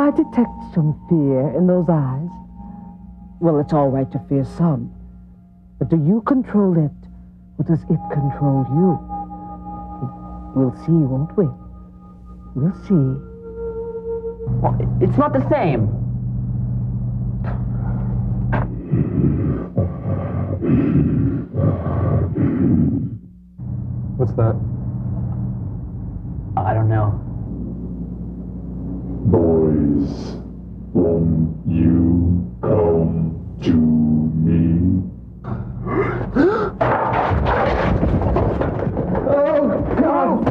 I detect some fear in those eyes? Well, it's all right to fear some. But do you control it, or does it control you? We'll see, won't we? We'll see. Well, it's not the same. What's that? I don't know. Boys, won't you come to me? Oh, no!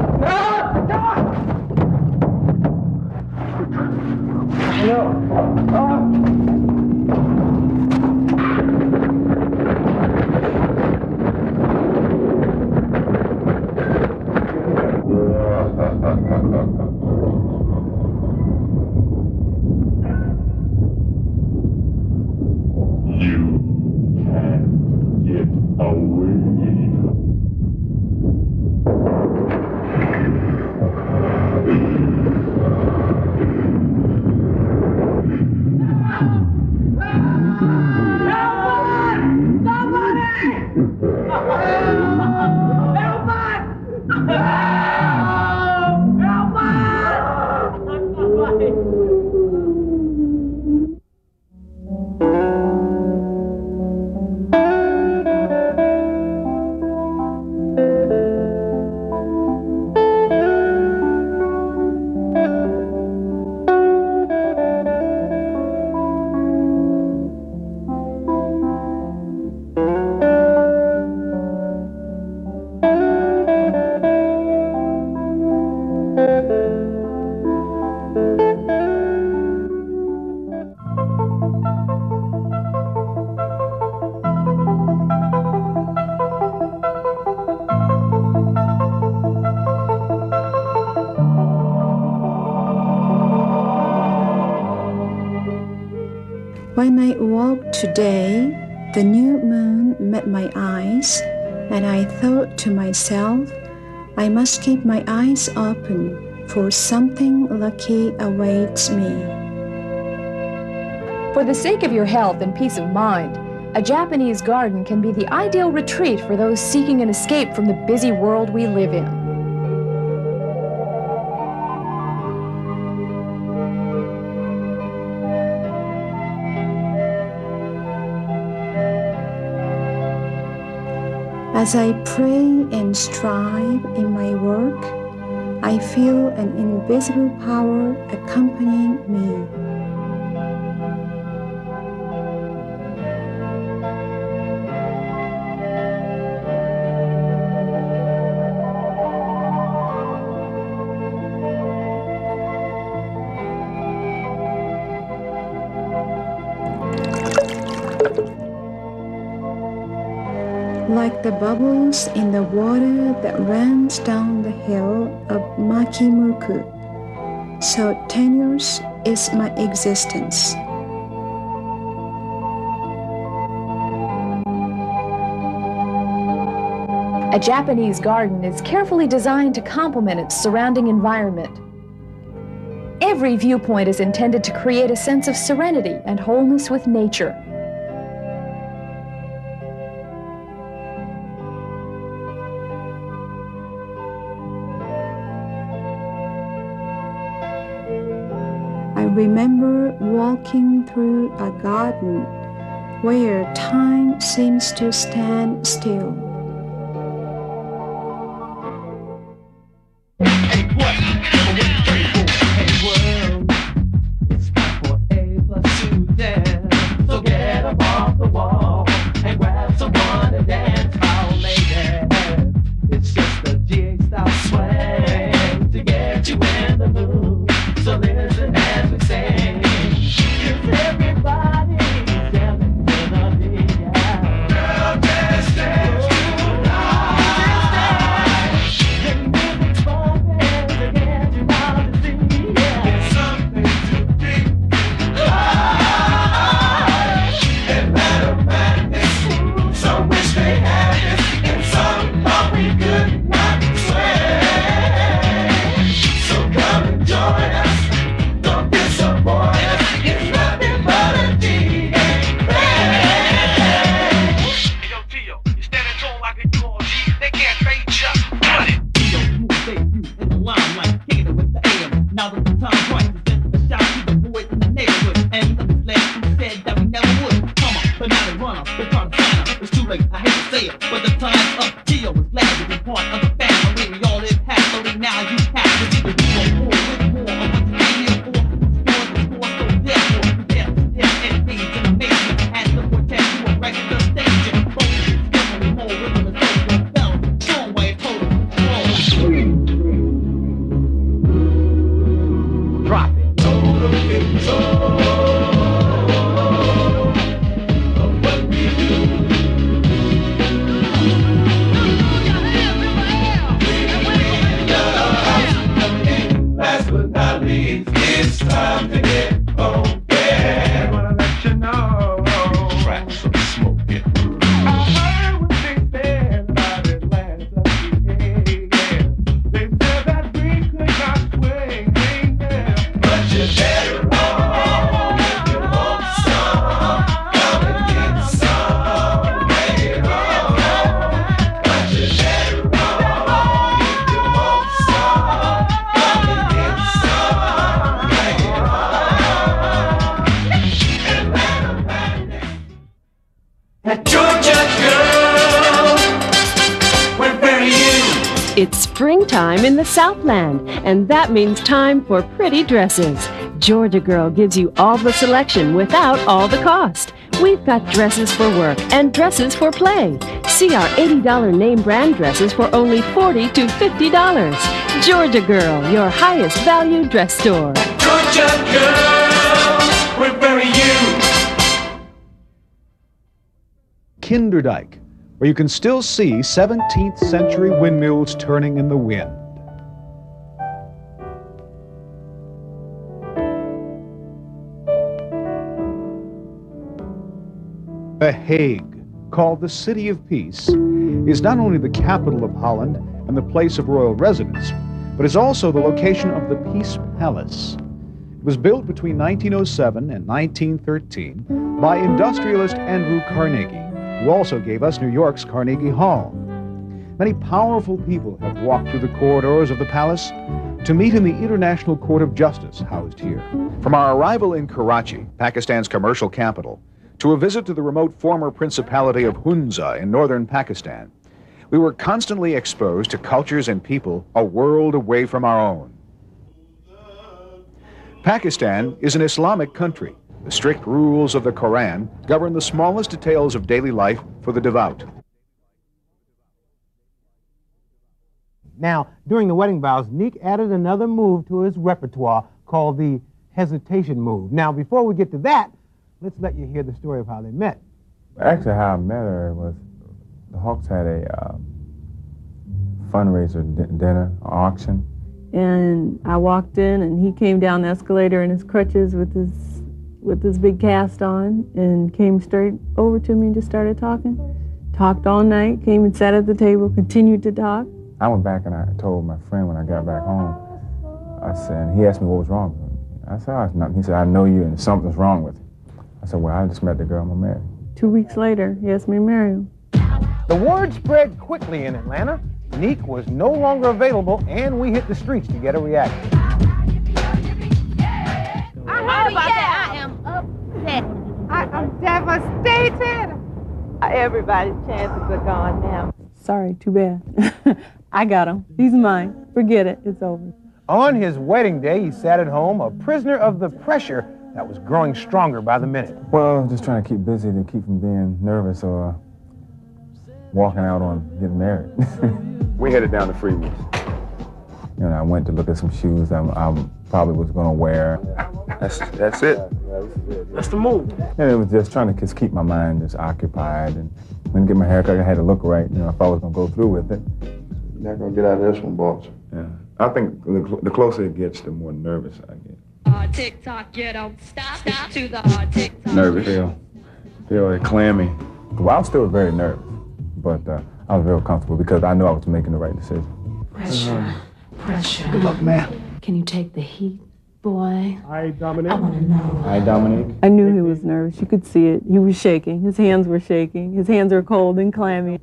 You can't get away. When I woke today, the new moon met my eyes, and I thought to myself, I must keep my eyes open, for something lucky awaits me. For the sake of your health and peace of mind, a Japanese garden can be the ideal retreat for those seeking an escape from the busy world we live in. As I pray and strive in my work, I feel an invisible power accompanying me. Like the bubbles in the water that runs down the hill of Makimuku, so tenuous is my existence. A Japanese garden is carefully designed to complement its surrounding environment. Every viewpoint is intended to create a sense of serenity and wholeness with nature. I remember walking through a garden where time seems to stand still. Everybody, place. I hate to say it, but the time's up. Gio is glad to be part of the family. We all live happily. Now you have to be the real more with more of what you came here for. Score the score, so therefore, prepare to stare and gaze in amazement as the quartet you are right in the stage. And both skillfully more rhythm and soul your bell. Strong way total control. Drop it. It's time to get home, yeah. I wanna let you know. Crack some smoke, yeah. I heard what they said about Atlanta, yeah. They said that we could not sway, yeah. But you're better off if you want some. Come and get some later on. But you're better off if you want some. Come and get some. Georgia girl, where are you? It's springtime in the Southland, and that means time for pretty dresses. Georgia Girl gives you all the selection without all the cost. We've got dresses for work and dresses for play. See our $80 name brand dresses for only $40 to $50. Georgia Girl, your highest value dress store. Georgia girl, where are you? Kinderdijk, where you can still see 17th century windmills turning in the wind. The Hague, called the City of Peace, is not only the capital of Holland and the place of royal residence, but is also the location of the Peace Palace. It was built between 1907 and 1913 by industrialist Andrew Carnegie, who also gave us New York's Carnegie Hall. Many powerful people have walked through the corridors of the palace to meet in the International Court of Justice housed here. From our arrival in Karachi, Pakistan's commercial capital, to a visit to the remote former Principality of Hunza in northern Pakistan, we were constantly exposed to cultures and people a world away from our own. Pakistan is an Islamic country. The strict rules of the Quran govern the smallest details of daily life for the devout. Now, during the wedding vows, Neek added another move to his repertoire called the hesitation move. Now, before we get to that, let's let you hear the story of how they met. Actually, how I met her was the Hawks had a fundraiser dinner, auction. And I walked in, and he came down the escalator in his crutches with his big cast on, and came straight over to me and just started talking. Talked all night, came and sat at the table, continued to talk. I went back and I told my friend when I got back home, I said, he asked me what was wrong with me. I said, oh, it's nothing. He said, I know you and something's wrong with you. I said, well, I just met the girl I'm gonna marry. 2 weeks later, he asked me to marry him. The word spread quickly in Atlanta. Neek was no longer available, and we hit the streets to get a reaction. I heard about that. I am upset. I am devastated. Everybody's chances are gone now. Sorry, too bad. I got him. He's mine. Forget it. It's over. On his wedding day, he sat at home, a prisoner of the pressure that was growing stronger by the minute. Well, just trying to keep busy to keep from being nervous or walking out on getting married. We headed down to Freeman's. You know, I went to look at some shoes I probably was going to wear. That's it. That's the move. And it was just trying to just keep my mind just occupied. And when I get my hair cut, I had to look right, you know, if I was going to go through with it. You're not going to get out of this one, boss. Yeah. I think the closer it gets, the more nervous I get. Tick-tock, you don't stop to the hard tick-tock. Nervous. Feel clammy. Well, I was still very nervous, but I was very comfortable because I knew I was making the right decision. Pressure. Good luck, man. Can you take the heat, boy? Hi, Dominic. I want to know. Hi, Dominic. I knew he was nervous. You could see it. He was shaking. His hands were shaking. His hands were cold and clammy.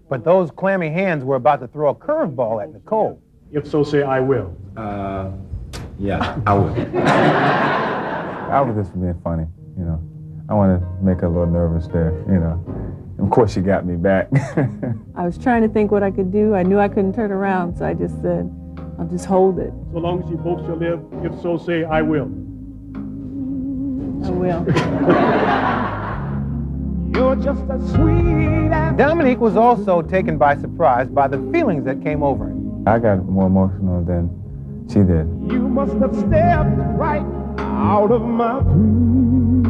But those clammy hands were about to throw a curveball at Nicole. If so, say I will. Yeah, I would. I was just being funny, you know. I want to make her a little nervous there, you know. Of course, she got me back. I was trying to think what I could do. I knew I couldn't turn around, so I just said, I'll just hold it. So long as you both shall live, if so say, I will. I will. You're just as sweet as... Dominique was also taken by surprise by the feelings that came over him. I got more emotional than she did. You must have stepped right out of my dream.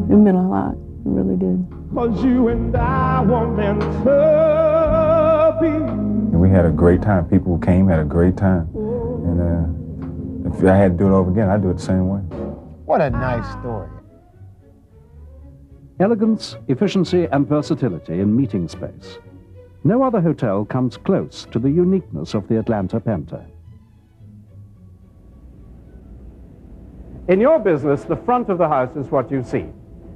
It meant a lot. It really did. 'Cause you and I were meant to be. And we had a great time. People who came had a great time. And if I had to do it over again, I'd do it the same way. What a nice story. Elegance, efficiency, and versatility in meeting space. No other hotel comes close to the uniqueness of the Atlanta Penta. In your business, the front of the house is what you see.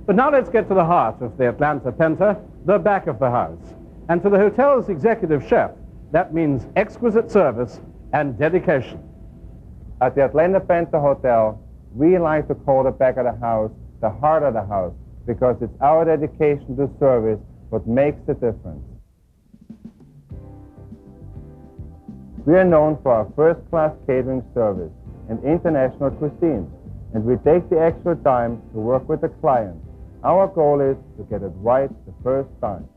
But now let's get to the heart of the Atlanta Penta, the back of the house. And to the hotel's executive chef, that means exquisite service and dedication. At the Atlanta Penta Hotel, we like to call the back of the house the heart of the house, because it's our dedication to service what makes the difference. We are known for our first-class catering service and international cuisine, and we take the extra time to work with the client. Our goal is to get it right the first time.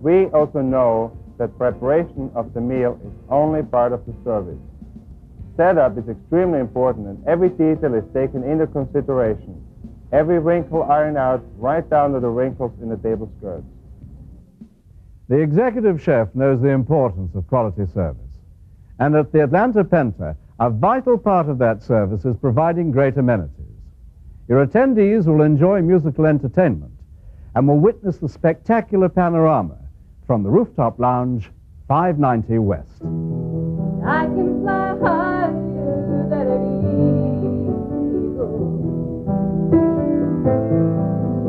We also know that preparation of the meal is only part of the service. Setup is extremely important, and every detail is taken into consideration. Every wrinkle ironed out, right down to the wrinkles in the table skirts. The executive chef knows the importance of quality service. And at the Atlanta Penta, a vital part of that service is providing great amenities. Your attendees will enjoy musical entertainment and will witness the spectacular panorama from the rooftop lounge, 590 West. I can fly higher than an eagle.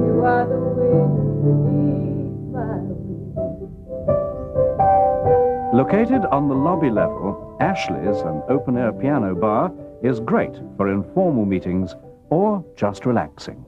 You are the wind beneath my wings. Located on the lobby level, Ashley's, an open-air piano bar, is great for informal meetings or just relaxing.